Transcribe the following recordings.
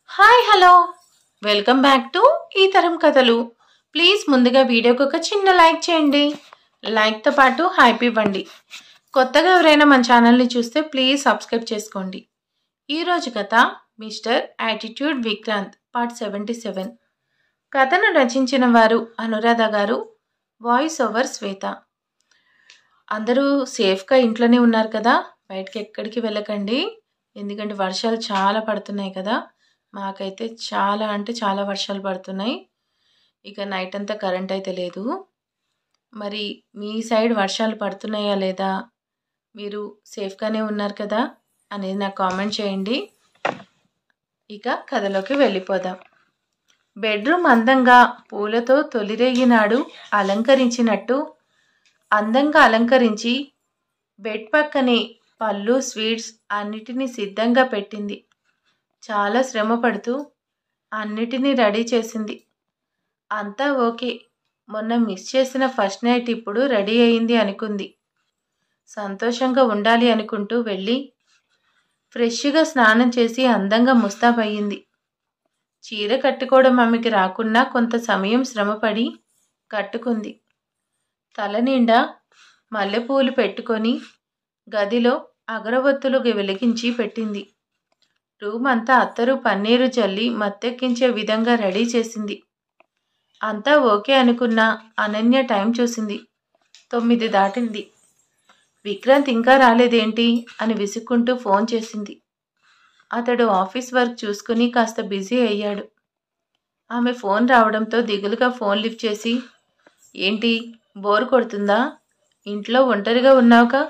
Hi hello welcome back to ఈ తరం కథలు. ప్లీజ్ ముందుగా వీడియోకి ఒక చిన్న లైక్ చేయండి. లైక్తో పాటు హైప్ ఇవ్వండి. కొత్తగా ఎవరైనా మన ఛానల్ని చూస్తే ప్లీజ్ సబ్స్క్రైబ్ చేసుకోండి. ఈరోజు కథ మిస్టర్ యాటిట్యూడ్ విక్రాంత్ పార్ట్ 77. కథను రచించిన వారు అనురాధ గారు, వాయిస్ ఓవర్ శ్వేత. అందరూ సేఫ్గా ఇంట్లోనే ఉన్నారు కదా, బయటకి ఎక్కడికి వెళ్ళకండి. ఎందుకంటే వర్షాలు చాలా పడుతున్నాయి కదా. మాకైతే చాలా అంటే చాలా వర్షాలు పడుతున్నాయి. ఇక నైట్ అంతా కరెంట్ అయితే లేదు. మరి మీ సైడ్ వర్షాలు పడుతున్నాయా లేదా, మీరు సేఫ్గానే ఉన్నారు కదా అనేది నాకు కామెంట్ చేయండి. ఇక కథలోకి వెళ్ళిపోదాం. బెడ్రూమ్ అందంగా పూలతో తొలిరేగినాడు అలంకరించినట్టు అందంగా అలంకరించి బెడ్ పక్కనే పళ్ళు, స్వీట్స్ అన్నిటినీ సిద్ధంగా పెట్టింది. చాలా శ్రమ పడుతూ అన్నిటినీ రెడీ చేసింది. అంతా ఓకే, మొన్న మిస్ చేసిన ఫస్ట్ నైట్ ఇప్పుడు రెడీ అయింది అనుకుంది. సంతోషంగా ఉండాలి అనుకుంటూ వెళ్ళి ఫ్రెష్గా స్నానం చేసి అందంగా ముస్తాబయ్యింది. చీర కట్టుకోవడం ఆమెకి రాకున్నా కొంత సమయం శ్రమపడి కట్టుకుంది. తల నిండా మల్లెపూలు పెట్టుకొని గదిలో అగరవత్తులు వెలిగించి పెట్టింది. రూమ్ అంతా అత్తరు పన్నీరు చల్లి మత్తెక్కించే విధంగా రెడీ చేసింది. అంతా ఓకే అనుకున్న అనన్య టైం చూసింది. 9 దాటింది. విక్రాంత్ ఇంకా రాలేదేంటి అని విసుక్కుంటూ ఫోన్ చేసింది. అతడు ఆఫీస్ వర్క్ చూసుకుని కాస్త బిజీ అయ్యాడు. ఆమె ఫోన్ రావడంతో దిగులుగా ఫోన్ లిఫ్ట్ చేసి, ఏంటి బోర్ కొడుతుందా, ఇంట్లో ఒంటరిగా ఉన్నావుగా,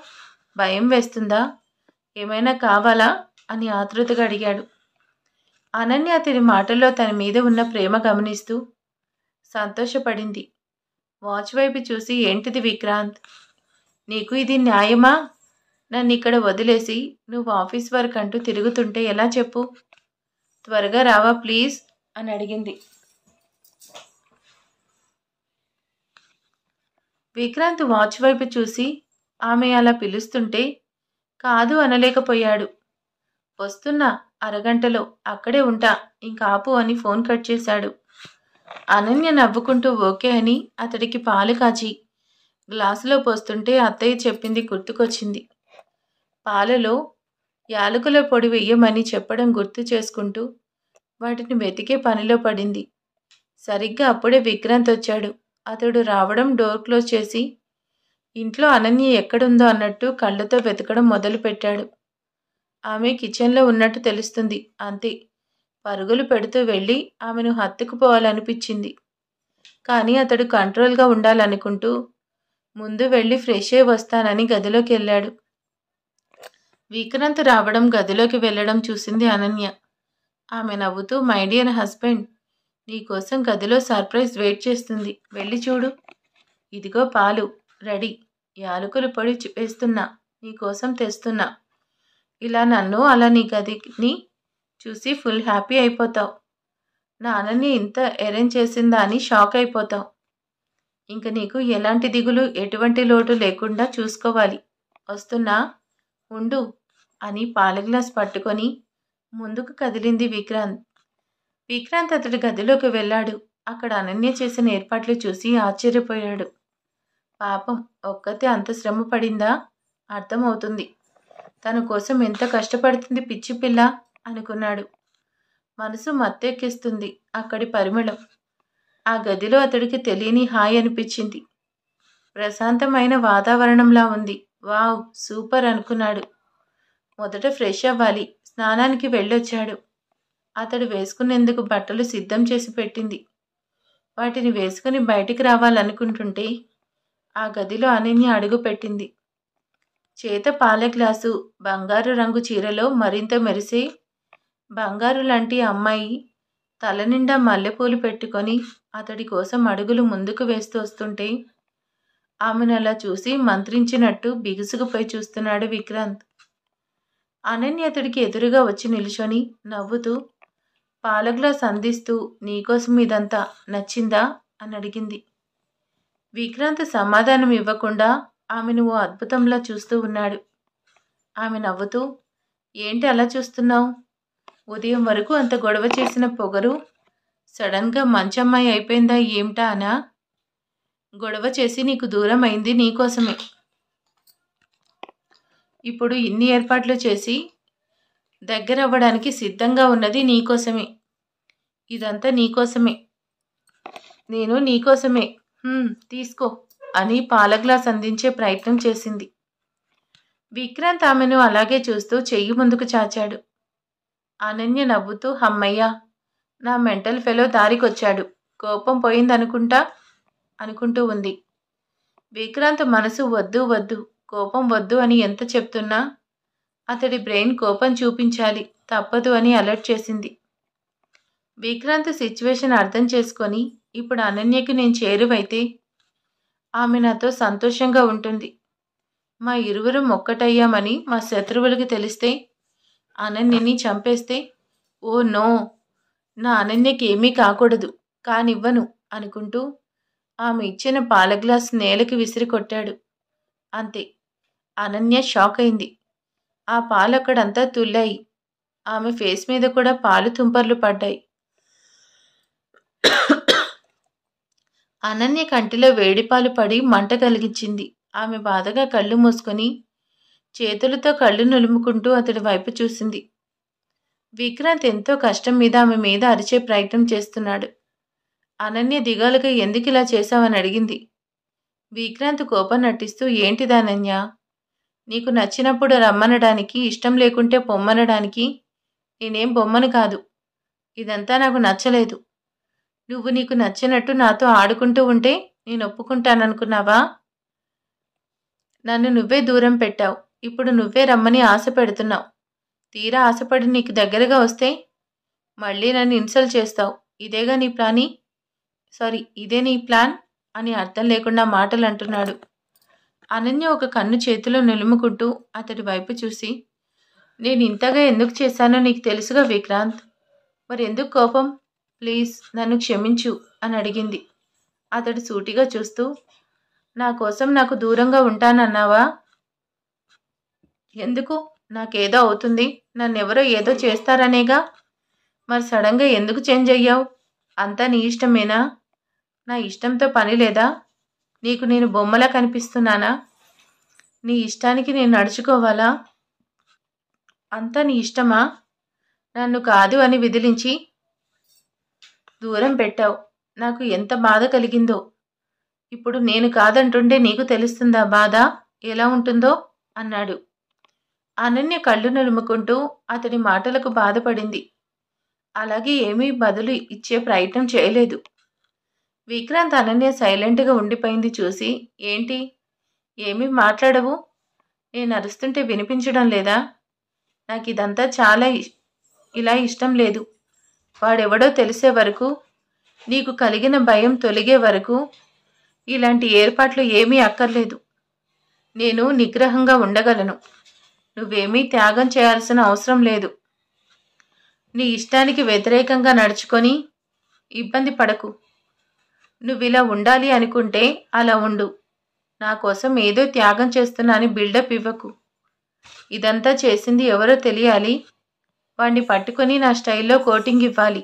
భయం వేస్తుందా, ఏమైనా కావాలా అని ఆతృతగా అడిగాడు. అనన్య అతని మాటల్లో తన మీద ఉన్న ప్రేమ గమనిస్తూ సంతోషపడింది. వాచ్ వైపు చూసి, ఏంటిది విక్రాంత్, నీకు ఇది న్యాయమా? నన్ను ఇక్కడ వదిలేసి నువ్వు ఆఫీస్ వర్క్ అంటూ తిరుగుతుంటే ఎలా చెప్పు? త్వరగా రావా ప్లీజ్ అని అడిగింది. విక్రాంత్ వాచ్ వైపు చూసి ఆమె అలా పిలుస్తుంటే కాదు అనలేకపోయాడు. వస్తున్నా, అరగంటలో అక్కడే ఉంటా, ఇంకా ఆపు అని ఫోన్ కట్ చేశాడు. అనన్య నవ్వుకుంటూ ఓకే అని అతడికి పాలు కాచి గ్లాసులో పోస్తుంటే అత్తయ్య చెప్పింది గుర్తుకొచ్చింది. పాలలో యాలకుల పొడి వెయ్యమని చెప్పడం గుర్తు చేసుకుంటూ వాటిని వెతికే పనిలో పడింది. సరిగ్గా అప్పుడే విక్రాంత్ వచ్చాడు. అతడు రావడం డోర్ క్లోజ్ చేసి ఇంట్లో అనన్య ఎక్కడుందో అన్నట్టు కళ్ళతో వెతకడం మొదలుపెట్టాడు. ఆమె కిచెన్లో ఉన్నట్టు తెలుస్తుంది, అంతే. పరుగులు పెడుతూ వెళ్ళి ఆమెను హత్తుకుపోవాలనిపించింది. కానీ అతడు కంట్రోల్గా ఉండాలనుకుంటూ ముందు వెళ్ళి ఫ్రెష్ అయి వస్తానని గదిలోకి వెళ్ళాడు. విక్రాంత్ రావడం, గదిలోకి వెళ్ళడం చూసింది అనన్య. ఆమె నవ్వుతూ, మై డియర్ హస్బెండ్, నీకోసం గదిలో సర్ప్రైజ్ వెయిట్ చేస్తుంది, వెళ్ళి చూడు. ఇదిగో పాలు రెడీ, యాలకుల పొడి వేస్తున్నా, నీకోసం తెస్తున్నా. ఇలా నన్ను అలా నీ గదిని చూసి ఫుల్ హ్యాపీ అయిపోతావు. నాన్నని ఇంత అరేంజ్ చేసిందా అని షాక్ అయిపోతావు. ఇంక నీకు ఎలాంటి దిగులు, ఎటువంటి లోటు లేకుండా చూసుకోవాలి. వస్తున్నా, ఉండు అని పాల గ్లాస్ పట్టుకొని ముందుకు కదిలింది విక్రాంత్. విక్రాంత్ అతడి గదిలోకి వెళ్ళాడు. అక్కడ అనన్య చేసిన ఏర్పాట్లు చూసి ఆశ్చర్యపోయాడు. పాపం, ఒక్కతే అంత శ్రమ పడిందా? అర్థమవుతుంది, తన కోసం ఎంత కష్టపడుతుంది పిచ్చి పిల్ల అనుకున్నాడు. మనసు మత్తెక్కిస్తుంది అక్కడి పరిమళం. ఆ గదిలో అతడికి తెలియని హాయ్ అనిపించింది. ప్రశాంతమైన వాతావరణంలా ఉంది. వావ్, సూపర్ అనుకున్నాడు. మొదట ఫ్రెష్ అవ్వాలి, స్నానానికి వెళ్ళొచ్చాడు. అతడు వేసుకునేందుకు బట్టలు సిద్ధం చేసి పెట్టింది. వాటిని వేసుకుని బయటికి రావాలనుకుంటుంటే ఆ గదిలో అనన్య అడుగు పెట్టింది. చేత పాల గ్లాసు, బంగారు రంగు చీరలో మరింత మెరిసే బంగారు లాంటి అమ్మాయి తల నిండా మల్లెపూలు పెట్టుకొని అతడి కోసం అడుగులు ముందుకు వేస్తూ వస్తుంటే ఆమెను అలా చూసి మంత్రించినట్టు బిగుసుకుపోయి చూస్తున్నాడు విక్రాంత్. అనన్య అతడికి ఎదురుగా వచ్చి నిలుచొని నవ్వుతూ పాల గ్లాస్ అందిస్తూ, నీకోసం ఇదంతా నచ్చిందా అని అడిగింది. విక్రాంత్ సమాధానం ఇవ్వకుండా ఆమెను ఓ అద్భుతంలా చూస్తూ ఉన్నాడు. ఆమె నవ్వుతూ, ఏంటి అలా చూస్తున్నావు? ఉదయం వరకు అంత గొడవ చేసిన పొగరు సడన్గా మంచమ్మాయి అయిపోయిందా ఏమిటా అనా? గొడవ చేసి నీకు దూరం అయింది నీకోసమే. ఇప్పుడు ఇన్ని ఏర్పాట్లు చేసి దగ్గర అవ్వడానికి సిద్ధంగా ఉన్నది నీకోసమే. ఇదంతా నీకోసమే. నేను నీకోసమే. తీసుకో అని పాల గ్లాస్ అందించే ప్రయత్నం చేసింది. విక్రాంత్ ఆమెను అలాగే చూస్తూ చెయ్యి ముందుకు చాచాడు. అనన్య నవ్వుతూ, హమ్మయ్యా, నా మెంటల్ ఫెలో దారికొచ్చాడు, కోపం పోయిందనుకుంటూ ఉంది. విక్రాంత్ మనసు వద్దు వద్దు, కోపం వద్దు అని ఎంత చెప్తున్నా అతడి బ్రెయిన్ కోపం చూపించాలి, తప్పదు అని అలర్ట్ చేసింది. విక్రాంత్ సిచ్యువేషన్ అర్థం చేసుకొని, ఇప్పుడు అనన్యకి నేను చేరువైతే ఆమె నాతో సంతోషంగా ఉంటుంది. మా ఇరువురం ఒక్కటయ్యామని మా శత్రువులకి తెలిస్తే అనన్యని చంపేస్తే, ఓ నో, నా అనన్యకి ఏమీ కాకూడదు, కానివ్వను అనుకుంటూ ఆమె ఇచ్చిన పాల గ్లాస్ నేలకి విసిరి కొట్టాడు. అంతే, అనన్య షాక్ అయింది. ఆ పాలు అక్కడంతా తుల్లాయి. ఆమె ఫేస్ మీద కూడా పాలు తుంపర్లు పడ్డాయి. అనన్య కంటిలో వేడిపాలు పడి మంట కలిగించింది. ఆమె బాధగా కళ్ళు మూసుకొని చేతులతో కళ్ళు నులుముకుంటూ అతడి వైపు చూసింది. విక్రాంత్ ఎంతో కష్టం మీద ఆమె మీద అరిచే ప్రయత్నం చేస్తున్నాడు. అనన్య దిగాలుగా ఎందుకు ఇలా చేశావని అడిగింది. విక్రాంత్ కోపం నటిస్తూ, ఏంటిది అనన్య, నీకు నచ్చినప్పుడు రమ్మనడానికి, ఇష్టం లేకుంటే పొమ్మనడానికి నేనేం బొమ్మను కాదు. ఇదంతా నాకు నచ్చలేదు. నువ్వు నీకు నచ్చినట్టు నాతో ఆడుకుంటూ ఉంటే నేను ఒప్పుకుంటాననుకున్నావా? నన్ను నువ్వే దూరం పెట్టావు. ఇప్పుడు నువ్వే రమ్మని ఆశ పెడుతున్నావు. తీరా ఆశపడి నీకు దగ్గరగా వస్తే మళ్ళీ నన్ను ఇన్సల్ట్ చేస్తావు. ఇదే నీ ప్లాన్ అని అర్థం లేకుండా మాటలు అంటున్నాడు. అనన్య ఒక కన్ను చేతిలో నిలుముకుంటూ అతడి వైపు చూసి, నేను ఇంతగా ఎందుకు చేశానో నీకు తెలుసుగా విక్రాంత్, మరి ఎందుకు కోపం? ప్లీజ్ నన్ను క్షమించు అని అడిగింది. అతడు సూటిగా చూస్తూ, నా కోసం నాకు దూరంగా ఉంటానన్నావా? ఎందుకు? నాకేదో అవుతుంది, నన్నెవరో ఏదో చేస్తారనేగా. మరి సడన్గా ఎందుకు చేంజ్ అయ్యావు? అంతా నీ ఇష్టమేనా? నా ఇష్టంతో పని లేదా? నీకు నేను బొమ్మలా కనిపిస్తున్నానా? నీ ఇష్టానికి నేను నడుచుకోవాలా? అంతా నీ ఇష్టమా? నన్ను కాదు అని విదిలించి దూరం పెట్టావు. నాకు ఎంత బాధ కలిగిందో. ఇప్పుడు నేను కాదంటుంటే నీకు తెలుస్తుందా బాధ ఎలా ఉంటుందో అన్నాడు. అనన్య కళ్ళు నులుముకుంటూ అతడి మాటలకు బాధపడింది. అలాగే ఏమీ బదులు ఇచ్చే ప్రయత్నం చేయలేదు. విక్రాంత్ అనన్య సైలెంట్గా ఉండిపోయింది చూసి, ఏంటి ఏమీ మాట్లాడవు? నేను అరుస్తుంటే వినిపించడం లేదా? నాకు ఇదంతా ఇలా ఇష్టం లేదు. వాడెవడో తెలిసే వరకు, నీకు కలిగిన భయం తొలగే వరకు ఇలాంటి ఏర్పాట్లు ఏమీ అక్కర్లేదు. నేను నిగ్రహంగా ఉండగలను. నువ్వేమీ త్యాగం చేయాల్సిన అవసరం లేదు. నీ ఇష్టానికి వ్యతిరేకంగా నడుచుకొని ఇబ్బంది పడకు. నువ్విలా ఉండాలి అనుకుంటే అలా ఉండు. నా కోసం ఏదో త్యాగం చేస్తున్నా అని బిల్డప్ ఇవ్వకు. ఇదంతా చేసింది ఎవరో తెలియాలి. వాణ్ణి పట్టుకొని నా స్టైల్లో కోటింగ్ ఇవ్వాలి.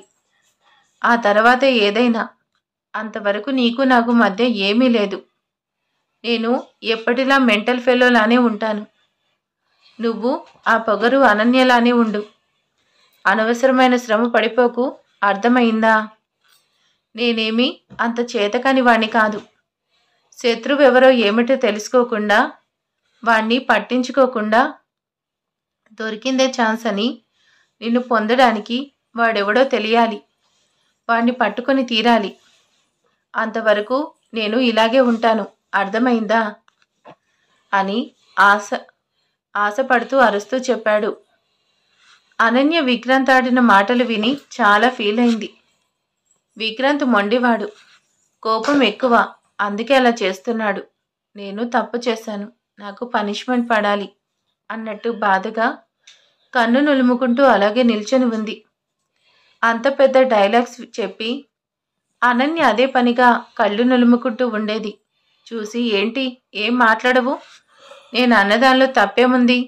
ఆ తర్వాత ఏదైనా. అంతవరకు నీకు నాకు మధ్య ఏమీ లేదు. నేను ఎప్పటిలా మెంటల్ ఫెలోలానే ఉంటాను. నువ్వు ఆ పొగరు అనన్యలానే ఉండు. అనవసరమైన శ్రమ పడిపోకు, అర్థమైందా? నేనేమీ అంత చేతకాని వాణ్ణి కాదు. శత్రువెవరో ఏమిటో తెలుసుకోకుండా, వాణ్ణి పట్టించుకోకుండా దొరికిందే ఛాన్స్ అని నిన్ను పొందడానికి వాడెవడో తెలియాలి. వాణ్ణి పట్టుకొని తీరాలి. అంతవరకు నేను ఇలాగే ఉంటాను, అర్థమైందా అని ఆశపడుతూ అరుస్తూ చెప్పాడు. అనన్య విక్రాంత్ ఆడిన మాటలు విని చాలా ఫీల్ అయింది. విక్రాంత్ మొండివాడు, కోపం ఎక్కువ, అందుకే అలా చేస్తున్నాడు. నేను తప్పు చేశాను, నాకు పనిష్మెంట్ పడాలి అన్నట్టు బాధగా కన్ను నులుముకుంటూ అలాగే నిల్చొని ఉంది. అంత పెద్ద డైలాగ్స్ చెప్పి అనన్య అదే పనిగా కళ్ళు నులుముకుంటూ ఉండేది చూసి, ఏంటి ఏం మాట్లాడవు? నేను అన్నదానిలో తప్పేముంది?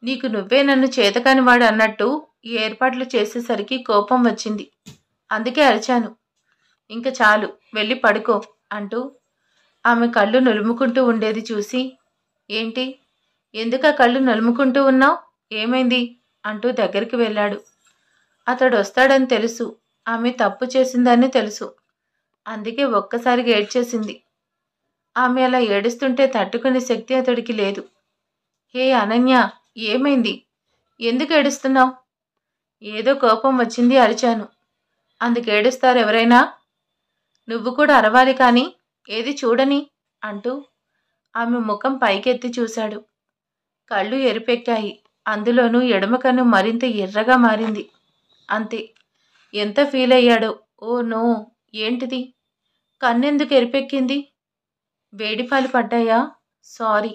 నీకు నువ్వే నన్ను చేతకాని వాడు అన్నట్టు ఈ ఏర్పాట్లు చేసేసరికి కోపం వచ్చింది. అందుకే అరిచాను. ఇంక చాలు, వెళ్ళి పడుకో అంటూ ఆమె కళ్ళు నులుముకుంటూ ఉండేది చూసి, ఏంటి, ఎందుకు ఆ కళ్ళు నలుముకుంటూ ఉన్నావు, ఏమైంది అంటూ దగ్గరికి వెళ్ళాడు. అతడు వస్తాడని తెలుసు, ఆమె తప్పు చేసిందని తెలుసు. అందుకే ఒక్కసారిగా ఏడ్చేసింది. ఆమె అలా ఏడుస్తుంటే తట్టుకునే శక్తి అతడికి లేదు. హే అనన్య, ఏమైంది, ఎందుకు ఏడుస్తున్నావు? ఏదో కోపం వచ్చింది, అరిచాను. అందుకేడుస్తారు ఎవరైనా? నువ్వు కూడా అరవాలి కానీ, ఏది చూడని అంటూ ఆమె ముఖం పైకెత్తి చూశాడు. కళ్ళు ఎరిపెక్కాయి. అందులోనూ ఎడమ కన్ను మరింత ఎర్రగా మారింది. అంతే. ఎంత ఫీల్ అయ్యాడో. ఓ నో, ఏంటిది, కన్నెందుకు ఎరిపెక్కింది? వేడిపాలు పడ్డాయా? సారీ,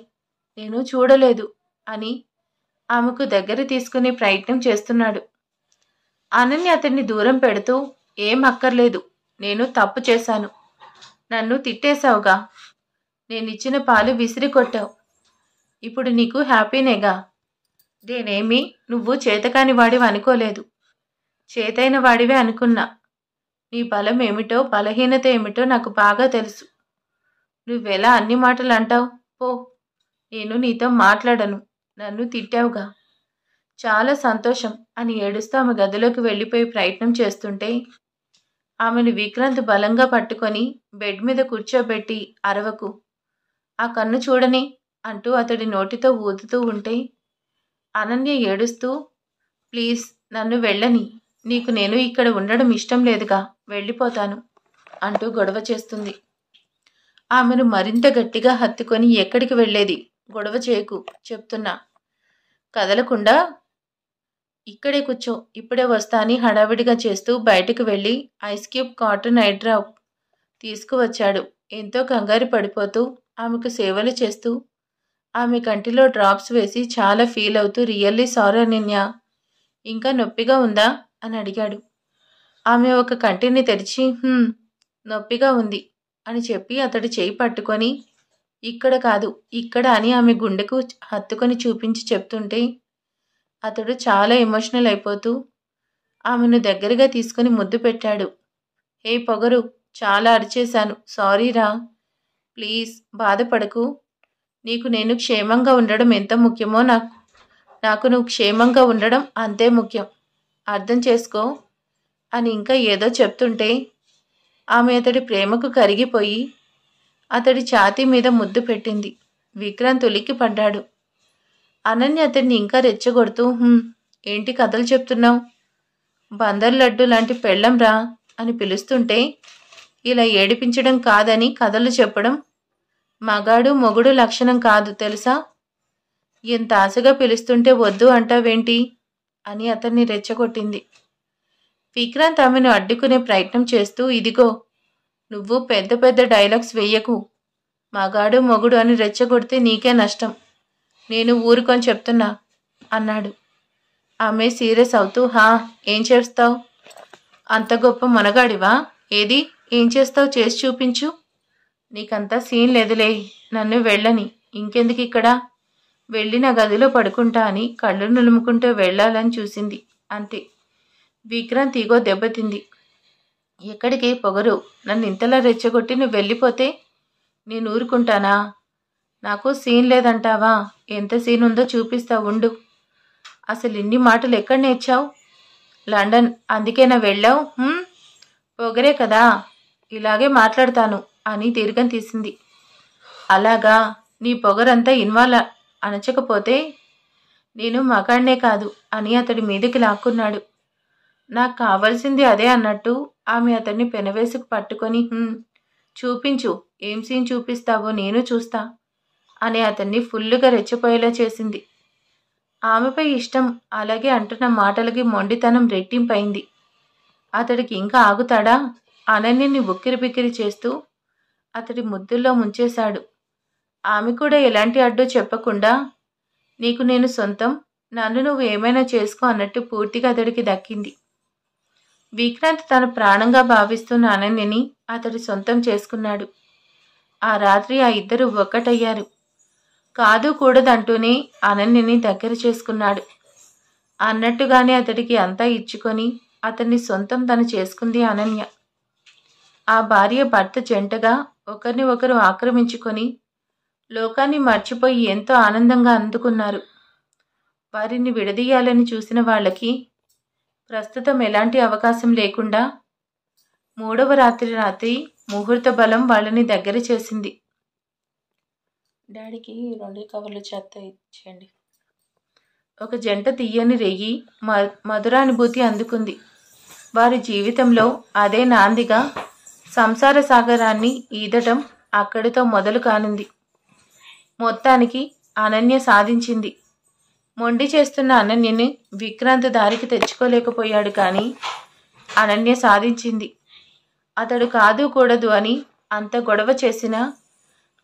నేను చూడలేదు అని ఆమెకు దగ్గర తీసుకునే ప్రయత్నం చేస్తున్నాడు. అనన్య అతన్ని దూరం పెడుతూ, ఏం అక్కర్లేదు, నేను తప్పు చేశాను. నన్ను తిట్టేశావుగా, నేనిచ్చిన పాలు విసిరి కొట్టావు. ఇప్పుడు నీకు హ్యాపీనేగా? నేనేమీ నువ్వు చేతకాని వాడివి అనుకోలేదు, చేతైన వాడివే అనుకున్నా. నీ బలం ఏమిటో బలహీనత ఏమిటో నాకు బాగా తెలుసు. నువ్వెలా అన్ని మాటలు అంటావు? పో, నేను నీతో మాట్లాడను. నన్ను తిట్టావుగా, చాలా సంతోషం అని ఏడుస్తూ ఆమె గదిలోకి వెళ్ళిపోయి ప్రయత్నం చేస్తుంటే ఆమెను విక్రాంత్ బలంగా పట్టుకొని బెడ్ మీద కూర్చోబెట్టి, అరవకు, ఆ కన్ను చూడని అంటూ అతడి నోటితో ఊదుతూ ఉంటే అనన్య ఏడుస్తూ, ప్లీజ్ నన్ను వెళ్ళని, నీకు నేను ఇక్కడ ఉండడం ఇష్టం లేదుగా, వెళ్ళిపోతాను అంటూ గొడవ చేస్తుంది. ఆమెను మరింత గట్టిగా హత్తుకొని, ఎక్కడికి వెళ్ళేది, గొడవ చేయకు చెప్తున్నా, కదలకుండా ఇక్కడే కూర్చో, ఇప్పుడే వస్తా అని హడావిడిగా చేస్తూ బయటకు వెళ్ళి ice cube cotton I drop తీసుకువచ్చాడు. ఎంతో కంగారు పడిపోతూ ఆమెకు సేవలు చేస్తూ ఆమె కంటిలో డ్రాప్స్ వేసి చాలా ఫీల్ అవుతూ, రియల్లీ సారీ అనన్య, ఇంకా నొప్పిగా ఉందా అని అడిగాడు. ఆమె ఒక కంటిని తెరిచి నొప్పిగా ఉంది అని చెప్పి అతడి చేయి పట్టుకొని, ఇక్కడ కాదు ఇక్కడ అని ఆమె గుండెకు హత్తుకొని చూపించి చెప్తుంటే అతడు చాలా ఎమోషనల్ అయిపోతూ ఆమెను దగ్గరగా తీసుకుని ముద్దు పెట్టాడు. హే పొగరు, చాలా అరిచేశాను, సారీరా, ప్లీజ్ బాధపడకు. నీకు నేను క్షేమంగా ఉండడం ఎంత ముఖ్యమో నాకు నువ్వు క్షేమంగా ఉండడం అంతే ముఖ్యం, అర్థం చేసుకో అని ఇంకా ఏదో చెప్తుంటే ఆమె అతడి ప్రేమకు కరిగిపోయి అతడి ఛాతీ మీద ముద్దు పెట్టింది. విక్రాంత్ ఉలిక్కి పడ్డాడు. అనన్య అతడిని ఇంకా రెచ్చగొడుతూ, ఏంటి కథలు చెప్తున్నావు, బందర్ లడ్డు లాంటి పెళ్ళం రా అని పిలుస్తుంటే ఇలా ఏడిపించడం కాదని కథలు చెప్పడం మగాడు మొగుడు లక్షణం కాదు తెలుసా? ఎంత ఆశగా పిలుస్తుంటే వద్దు అంటావేంటి అని అతన్ని రెచ్చగొట్టింది. విక్రాంత్ ఆమెను అడ్డుకునే ప్రయత్నం చేస్తూ, ఇదిగో నువ్వు పెద్ద పెద్ద డైలాగ్స్ వెయ్యకు, మగాడు మొగుడు అని రెచ్చగొడితే నీకే నష్టం, నేను ఊరుకొని చెప్తున్నా అన్నాడు. ఆమె సీరియస్ అవుతూ, ఏం చేస్తావు, అంత గొప్ప మొనగాడివా, ఏది ఏం చేస్తావు చేసి చూపించు, నీకంతా సీన్ లేదులే, నన్ను వెళ్ళని, ఇంకెందుకు ఇక్కడ, వెళ్ళి నా గదిలో పడుకుంటా అని కళ్ళు నులుముకుంటూ వెళ్ళాలని చూసింది. అంతే. విక్రాంత్ ఈగో దెబ్బతింది. ఎక్కడికి పొగరు, నన్ను ఇంతలా రెచ్చగొట్టి నువ్వు వెళ్ళిపోతే నేను ఊరుకుంటానా? నాకు సీన్ లేదంటావా? ఎంత సీన్ ఉందో చూపిస్తా ఉండు. అసలు ఇన్ని మాటలు ఎక్కడ నేర్చావు? లండన్, అందుకేనా వెళ్ళావు? పొగరే కదా, ఇలాగే మాట్లాడతాను అని దీర్ఘం తీసింది. అలాగా, నీ పొగరంతా ఇన్వాల్వ్ అనచకపోతే నేను మగాడినే కాదు అని అతడి మీదకి లాక్కున్నాడు. నాకు కావాల్సింది అదే అన్నట్టు ఆమె అతన్ని పెనవేసుకు పట్టుకొని, చూపించు, ఏం సీన్ చూపిస్తావో నేను చూస్తా అని అతన్ని ఫుల్లుగా రెచ్చిపోయేలా చేసింది. ఆమెపై ఇష్టం అలాగే అంటున్న మాటలకి మొండితనం రెట్టింపైంది. అతడికి ఇంకా ఆగుతాడా? అనన్యని ఉక్కిరి బిక్కిరి చేస్తూ అతడి ముద్దుల్లో ముంచేశాడు. ఆమె కూడా ఎలాంటి అడ్డు చెప్పకుండా, నీకు నేను సొంతం, నన్ను నువ్వు ఏమైనా చేసుకో అన్నట్టు పూర్తిగా అతడికి దక్కింది. విక్రాంత్ తన ప్రాణంగా భావిస్తున్న అనన్యని అతడి సొంతం చేసుకున్నాడు. ఆ రాత్రి ఆ ఇద్దరు ఒక్కటయ్యారు. కాదు కూడదంటూనే అనన్యని దగ్గర చేసుకున్నాడు. అన్నట్టుగానే అతడికి అంతా ఇచ్చుకొని అతన్ని సొంతం తను చేసుకుంది అనన్య. ఆ భార్య భర్త జంటగా ఒకరిని ఒకరు ఆక్రమించుకొని లోకాన్ని మర్చిపోయి ఎంతో ఆనందంగా అందుకున్నారు. వారిని విడదీయాలని చూసిన వాళ్ళకి ప్రస్తుతం ఎలాంటి అవకాశం లేకుండా 3వ రాత్రి ముహూర్త బలం వాళ్ళని దగ్గర చేసింది. డాడీకి 2 కవర్లు చెత్త ఇచ్చేయండి. ఒక జంట తీయని రెయ్యి మధురానుభూతి అందుకుంది. వారి జీవితంలో అదే నాందిగా సంసార సాగరాన్ని ఈదటం అక్కడితో మొదలు కానుంది. మొత్తానికి అనన్య సాధించింది. మొండి చేస్తున్న అనన్యని విక్రాంత్ దారికి తెచ్చుకోలేకపోయాడు. కానీ అనన్య సాధించింది. అతడు కాదు కూడదు అని అంత గొడవ చేసినా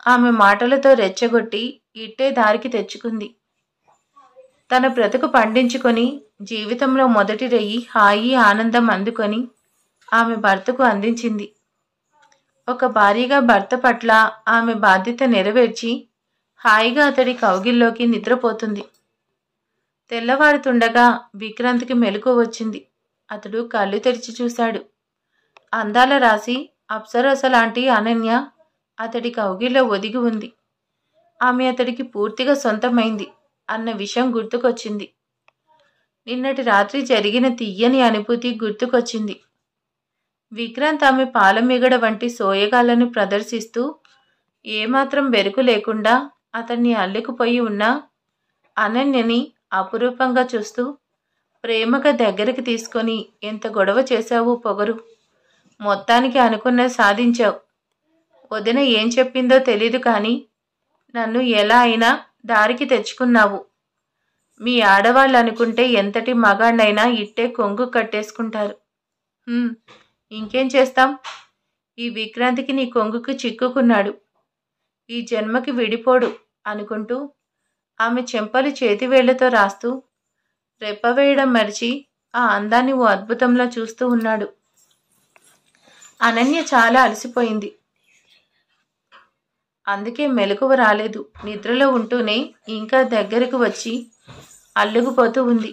ఆమె మాటలతో రెచ్చగొట్టి ఇట్టే దారికి తెచ్చుకుంది. తన బ్రతుకు పండించుకొని జీవితంలో మొదటి రెయ్యి హాయి ఆనందం అందుకొని ఆమె భర్తకు అందించింది. ఒక భార్యగా భర్త పట్ల ఆమె బాధ్యత నెరవేర్చి హాయిగా అతడి కౌగిల్లోకి నిద్రపోతుంది. తెల్లవారుతుండగా విక్రాంత్కి మెలకువ వచ్చింది. అతడు కళ్ళు తెరిచి చూశాడు. అందాల రాశి అప్సరసలాంటి అనన్య అతడి కౌగిల్లో ఒదిగి ఉంది. ఆమె అతడికి పూర్తిగా సొంతమైంది అన్న విషయం గుర్తుకొచ్చింది. నిన్నటి రాత్రి జరిగిన తీయని అనుభూతి గుర్తుకొచ్చింది. విక్రాంత్ ఆమె పాలమిగడ వంటి సోయగాలను ప్రదర్శిస్తూ ఏమాత్రం బెరుకు లేకుండా అతన్ని అల్లుకుపోయి ఉన్న అనన్యని అపురూపంగా చూస్తూ ప్రేమగా దగ్గరికి తీసుకొని ఎంత గొడవ చేశావో పొగరు, మొత్తానికి అనుకున్నది సాధించావు. వదిన ఏం చెప్పిందో తెలీదు కానీ నన్ను ఎలా అయినా దారికి తెచ్చుకున్నావు. మీ ఆడవాళ్ళు అనుకుంటే ఎంతటి మగాణ్ణైనా ఇట్టే కొంగు కట్టేసుకుంటారు. ఇంకేం చేస్తాం? ఈ విక్రాంతికి నీ కొంగుకు చిక్కుకున్నాడు. ఈ జన్మకి విడిపోడు అనుకుంటూ ఆమె చెంపలు చేతివేళ్లతో రాస్తూ రెప్పవేయడం మరిచి ఆ అందాన్ని ఓ అద్భుతంలా చూస్తూ ఉన్నాడు. అనన్య చాలా అలసిపోయింది. అందుకే మెలకువ రాలేదు. నిద్రలో ఉంటూనే ఇంకా దగ్గరకు వచ్చి అల్లుకుపోతూ ఉంది.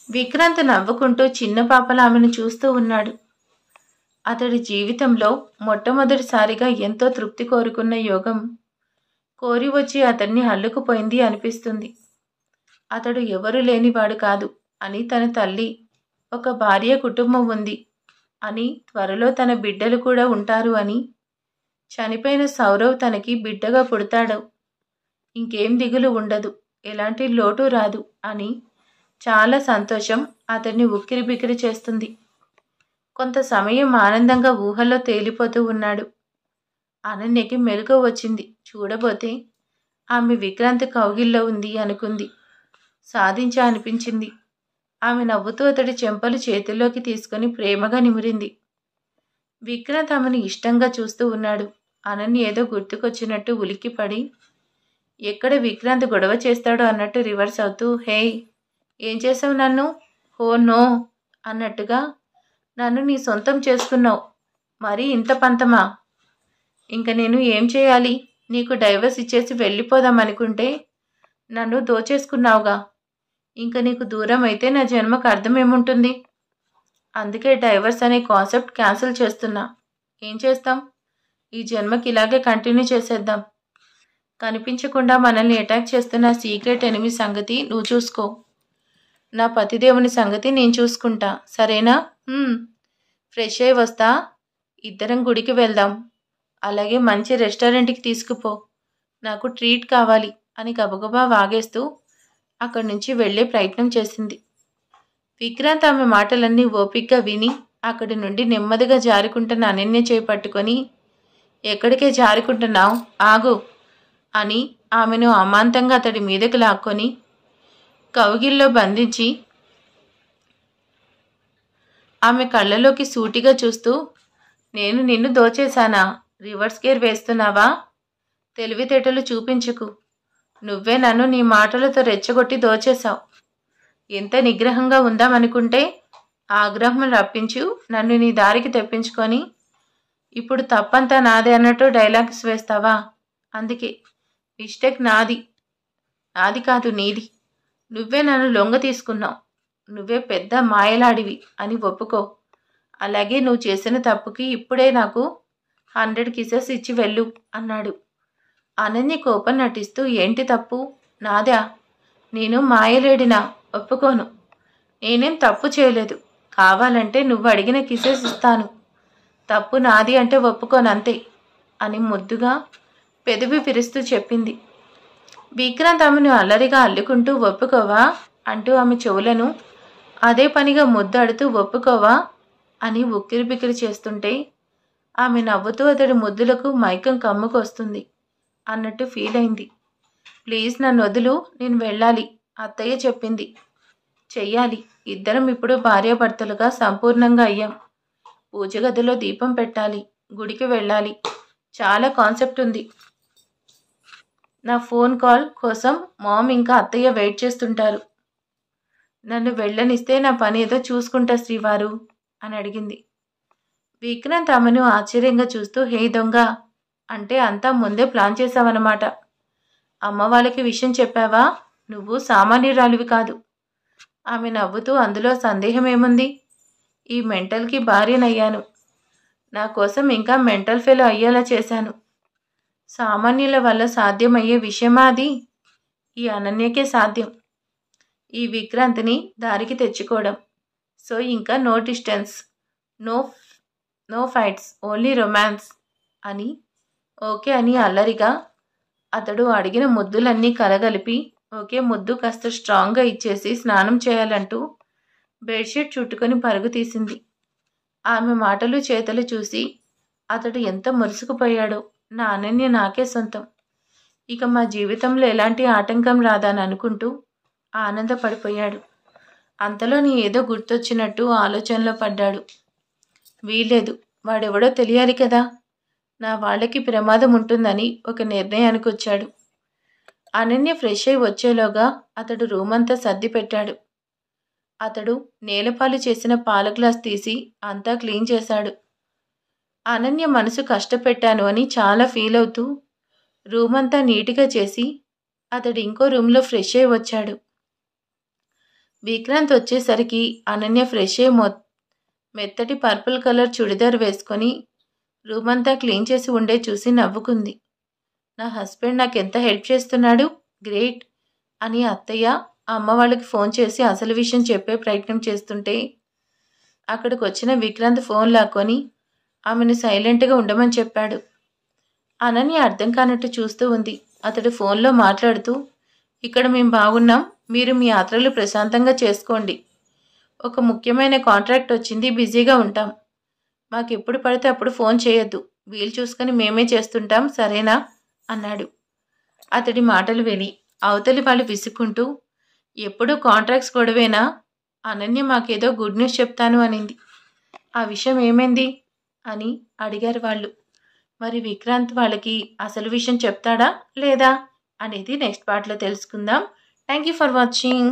విక్రాంత్ నవ్వుకుంటూ చిన్న పాపల ఆమెను చూస్తూ ఉన్నాడు. అతడి జీవితంలో మొట్టమొదటిసారిగా ఎంతో తృప్తి కోరుకున్న యోగం కోరి వచ్చి అతన్ని అల్లుకుపోయింది అనిపిస్తుంది. అతడు ఎవరు లేనివాడు కాదు అని తన తల్లి, ఒక భార్య కుటుంబం ఉంది అని, త్వరలో తన బిడ్డలు కూడా ఉంటారు అని, చనిపోయిన సౌరవ్ తనకి బిడ్డగా పుడతాడు, ఇంకేం దిగులు ఉండదు, ఎలాంటి లోటు రాదు అని చాలా సంతోషం అతన్ని ఉక్కిరి బిక్కిరి చేస్తుంది. కొంత సమయం ఆనందంగా ఊహల్లో తేలిపోతూ ఉన్నాడు. అనన్యకి మెలకువ వచ్చింది. చూడబోతే ఆమె విక్రాంత్ కౌగిల్లో ఉంది అనుకుంది. సాధించా అనిపించింది. ఆమె నవ్వుతూ అతడి చెంపలు చేతుల్లోకి తీసుకుని ప్రేమగా నిమిరింది. విక్రాంత్ ఆమెను ఇష్టంగా చూస్తూ ఉన్నాడు. అనన్య ఏదో గుర్తుకొచ్చినట్టు ఉలిక్కిపడి ఎక్కడ విక్రాంత్ గొడవ చేస్తాడో అన్నట్టు రివర్స్ అవుతూ, హే ఏం చేసావు నన్ను? హో నో అన్నట్టుగా నన్ను నీ సొంతం చేసుకున్నావు. మరీ ఇంత పంతమా? ఇంక నేను ఏం చేయాలి? నీకు డైవర్స్ ఇచ్చేసి వెళ్ళిపోదామనుకుంటే నన్ను దోచేసుకున్నావుగా. ఇంక నీకు దూరం అయితే నా జన్మకు అర్థమేముంటుంది? అందుకే డైవర్స్ అనే కాన్సెప్ట్ క్యాన్సిల్ చేస్తున్నా. ఏం చేస్తాం? ఈ జన్మకి ఇలాగే కంటిన్యూ చేసేద్దాం. కనిపించకుండా మనల్ని అటాక్ చేస్తున్న సీక్రెట్ ఎనిమి సంగతి నువ్వు చూసుకో. నా పతిదేవుని సంగతి నేను చూసుకుంటా. సరేనా? ఫ్రెష్ అయి వస్తా. ఇద్దరం గుడికి వెళ్దాం. అలాగే మంచి రెస్టారెంట్కి తీసుకుపో. నాకు ట్రీట్ కావాలి అని గబగబా వాగేస్తూ అక్కడి నుంచి వెళ్లే ప్రయత్నం చేసింది. విక్రాంత్ ఆమె మాటలన్నీ ఓపిగ్గా విని అక్కడి నుండి నెమ్మదిగా జారుకుంటున్న అనన్య చేపట్టుకొని, ఎక్కడికే జారుకుంటున్నావు? ఆగు అని ఆమెను అమాంతంగా అతడి మీదకు లాక్కొని కౌగిల్లో బంధించి ఆమె కళ్ళలోకి సూటిగా చూస్తూ, నేను నిన్ను దోచేశానా? Reverse gear వేస్తున్నావా? తెలివితేటలు చూపించుకు. నువ్వే నన్ను నీ మాటలతో రెచ్చగొట్టి దోచేశావు. ఎంత నిగ్రహంగా ఉందామనుకుంటే ఆగ్రహం రప్పించు నన్ను నీ దారికి తెప్పించుకొని ఇప్పుడు తప్పంతా నాదే అన్నట్టు డైలాగ్స్ వేస్తావా? అందుకే మిస్టేక్ నాది కాదు నీది. నువ్వే నన్ను లొంగ తీసుకున్నావు, నువ్వే పెద్ద మాయలాడివి అని ఒప్పుకో. అలాగే నువ్వు చేసిన తప్పుకి ఇప్పుడే నాకు 100 కిసెస్ ఇచ్చి వెళ్ళు అన్నాడు. అనన్య కోపం నటిస్తూ, ఏంటి తప్పు? నాదా? నేను మాయలేడినా? ఒప్పుకోను. నేనేం తప్పు చేయలేదు. కావాలంటే నువ్వు అడిగిన కిసెస్ ఇస్తాను. తప్పు నాది అంటే ఒప్పుకోనంతే అని ముద్దుగా పెదవి విరుస్తూ చెప్పింది. విక్రాంత్ ఆమెను అల్లరిగా అల్లుకుంటూ, ఒప్పుకోవా అంటూ ఆమె చెవులను అదే పనిగా ముద్దాడుతూ, ఒప్పుకోవా అని ఉక్కిరిబిక్కిరి చేస్తుంటే ఆమె నవ్వుతూ అతడి ముద్దులకు మైకం కమ్ముకొస్తుంది అన్నట్టు ఫీల్ అయింది. ప్లీజ్ నన్ను వదులు, నేను వెళ్ళాలి. అత్తయ్య చెప్పింది చెయ్యాలి. ఇద్దరం ఇప్పుడు భార్యాభర్తలుగా సంపూర్ణంగా అయ్యాం. పూజ గదిలో దీపం పెట్టాలి, గుడికి వెళ్ళాలి, చాలా కాన్సెప్ట్ ఉంది. నా ఫోన్ కాల్ కోసం మామ్ ఇంకా అత్తయ్య వెయిట్ చేస్తుంటారు. నన్ను వెళ్ళనిస్తే నా పని ఏదో చూసుకుంటా శ్రీవారు అని అడిగింది. విక్రాంత్ ఆమెను ఆశ్చర్యంగా చూస్తూ, హే దొంగ, అంటే అంతా ముందే ప్లాన్ చేశావన్నమాట. అమ్మ వాళ్ళకి విషయం చెప్పావా? నువ్వు సామాన్యురాలివి కాదు. ఆమె నవ్వుతూ, అందులో సందేహం ఏముంది? ఈ మెంటల్కి భార్యనయ్యాను. నా కోసం ఇంకా మెంటల్ ఫెయిల్ అయ్యేలా చేశాను. సామాన్యుల వల్ల సాధ్యమయ్యే విషయమా అది? ఈ అనన్యకే సాధ్యం. ఈ విక్రాంత్ని దారికి తెచ్చుకోవడం. సో ఇంకా no distance, no fights, only romance అని ఓకే అని అల్లరిగా అతడు అడిగిన ముద్దులన్నీ కలగలిపి ఒకే ముద్దు కాస్త స్ట్రాంగ్గా ఇచ్చేసి స్నానం చేయాలంటూ బెడ్షీట్ చుట్టుకొని పరుగు తీసింది. ఆమె మాటలు చేతలు చూసి అతడు ఎంత మురుసుకుపోయాడో. నా అనన్య నాకే సొంతం. ఇక మా జీవితంలో ఎలాంటి ఆటంకం రాదని అనుకుంటూ ఆనందపడిపోయాడు. అంతలోని ఏదో గుర్తొచ్చినట్టు ఆలోచనలో పడ్డాడు. వీల్లేదు, వాడెవడో తెలియాలి కదా. నా వాళ్ళకి ప్రమాదం ఉంటుందని ఒక నిర్ణయానికి వచ్చాడు. అనన్య ఫ్రెష్ అయి వచ్చేలోగా అతడు రూమంతా సర్ది పెట్టాడు. అతడు నేలపాలు చేసిన పాల గ్లాస్ తీసి అంతా క్లీన్ చేశాడు. అనన్య మనసు కష్టపెట్టాను అని చాలా ఫీల్ అవుతూ రూమంతా నీట్గా చేసి అతడు ఇంకో రూమ్లో ఫ్రెష్ అయి వచ్చాడు. విక్రాంత్ వచ్చేసరికి అనన్య ఫ్రెష్ అయి మెత్తటి పర్పుల్ కలర్ చుడిదార్ వేసుకొని రూమంతా క్లీన్ చేసి ఉండే చూసి నవ్వుకుంది. నా హస్బెండ్ నాకెంత హెల్ప్ చేస్తున్నాడు, గ్రేట్ అని అత్తయ్య అమ్మ వాళ్ళకి ఫోన్ చేసి అసలు విషయం చెప్పే ప్రయత్నం చేస్తుంటే అక్కడికి వచ్చిన విక్రాంత్ ఫోన్ లాక్కొని ఆమెను సైలెంట్గా ఉండమని చెప్పాడు. అనన్య అర్థం కానట్టు చూస్తూ ఉంది. అతడు ఫోన్లో మాట్లాడుతూ, ఇక్కడ మేము బాగున్నాం, మీరు మీ యాత్రలు ప్రశాంతంగా చేసుకోండి. ఒక ముఖ్యమైన కాంట్రాక్ట్ వచ్చింది, బిజీగా ఉంటాం. మాకు ఎప్పుడు పడితే అప్పుడు ఫోన్ చేయొద్దు, వీలు చూసుకొని మేమే చేస్తుంటాం, సరేనా అన్నాడు. అతడి మాటలు విని అవతలి వాళ్ళు విసుక్కుంటూ, ఎప్పుడూ కాంట్రాక్ట్స్ గొడవేనా? అనన్య మాకేదో గుడ్ న్యూస్ చెప్తాను అనింది. ఆ విషయం ఏమైంది అని అడిగారు వాళ్ళు. మరి విక్రాంత్ వాళ్ళకి అసలు విషయం చెప్తాడా లేదా అనేది నెక్స్ట్ పార్ట్లో తెలుసుకుందాం. Thank you for watching.